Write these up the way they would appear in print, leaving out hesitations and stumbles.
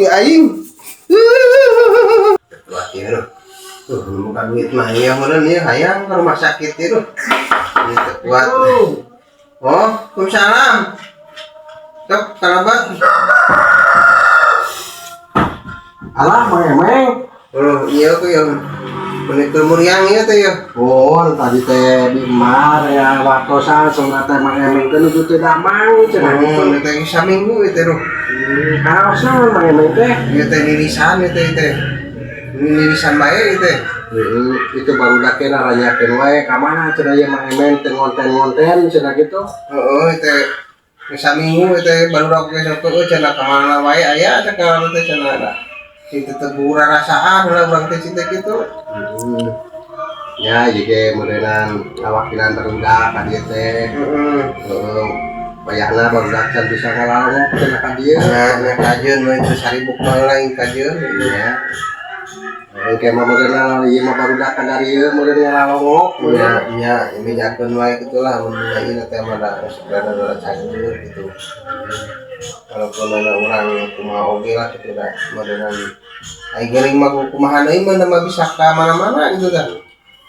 aing. Khawatir. Bukan duit mah ya meureun ieu hayang ke rumah sakit ieu. Ini kuat. Oh, Waalaikumsalam. Cok, karabat. Alah, Mang. Oh, iya tuh yang menit muriang ieu teh ya. Oh, tadi teh di mar ya waktosan songra teh Mang Emeng teh nuju teh damang cenah gitu. Oh, teh saminggu ieu teh ruh. Kaosna Mang Emeng teh. Ieu teh nirisan ieu teh. Nirisan bae ieu teh. Itu baru dake naranyakeun wae ka mana cenah ieu Mang Emeng teh ngonten-ngonten cenah gitu. Heeh, teh saminggu teh baru rok besok teh cenah ka mana wae aya sakarang teh cenah ada. Itu tegura rasaan lah urang teh cinta kitu. Ya, jadi modelan awakilan barudak ka dieu teh. Bayarna barudak can bisa ngalalong cenah ka dieu. Nah, kajeun mah itu saribuk mah lain kajeun. Ya. Oke, mah modelan ieu mah barudak ka dari ieu modelan ngalalong. Iya, ini jakeun wae kitu lah mun ieu teh mah da saudara canjur gitu. Walaupun ada orang kumaha oge lah gitu dah modelan aing geuning mah kumaha deui mah bisa ka mana-mana gitu dah.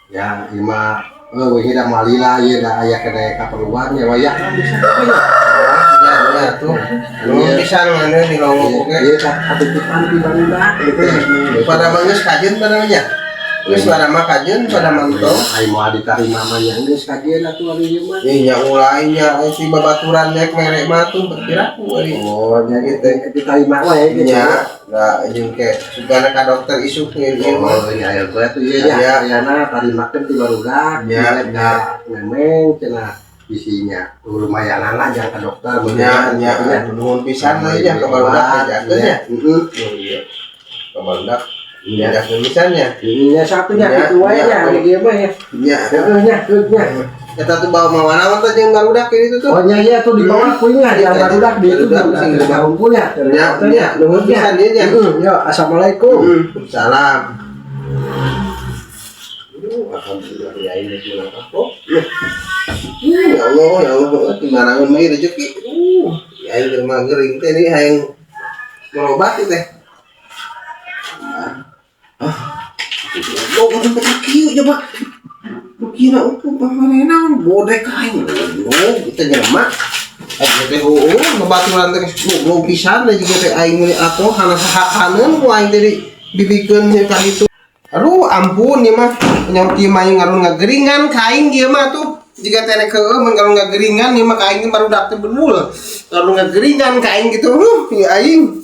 Ya, ieu mah weuh da malila ieu da aya kene kaperluan ya wayahna bisa teh. Ya tuh. Lu bisa ngene di lowok oge. Ieu katitipan ti barudak gitu. Pada geus kajeun namanya. Geus pada mah kajeun pada mantau. Ai moal ditarima mah nya geus kajeun atuh ari ieu mah. Nya ulah nya si babaturan nek merek mah tuh berkiraku ari. Oh, nya gitu ditarima wae gitu. Nya, da jeung ke sugana ka dokter isuk ieu mah. Oh, nya aya tuh ieu nya. Ayana tarimakeun ti barudak. Nya, memang cenah isinya lumayan lah jangan ke dokter. Nya, nuhun pisan we nya ka barudak jakeun nya. Iya. Ka barudak ya tulisannya. Nya satunya kitu wae nya ari dieu mah ya. Nya. Eta tuh bawa mawana mah teh jeung barudak kitu tuh. Oh nya iya tuh di bawah kuingnya di barudak di itu sing ngumpulnya. Nya, nuhun pisan ieu nya. Yo, assalamualaikum. Salam. Alhamdulillah ya ini pulang apa? Ya Allah, timbangan mah rezeki. Ya ieu mah geuring teh ini hayang berobat teh. Oh, udah kieu coba. Kira ukur pamanena bodek aing. Oh, kita jelema. Aing teh ngebaturan teh goblok pisan da jiga teh aing meni atoh kana sahahaneun ku aing teh dibikeun ka ditu. Aduh, ampun ieu mah nyaut ieu mah ngarun ngageringan ka aing ieu mah tuh. Jika teh nek heueuh mun ngarun ngageringan ieu mah ka aing barudak teh beul. Ngarun ngageringan ka aing gitu. Ieu aing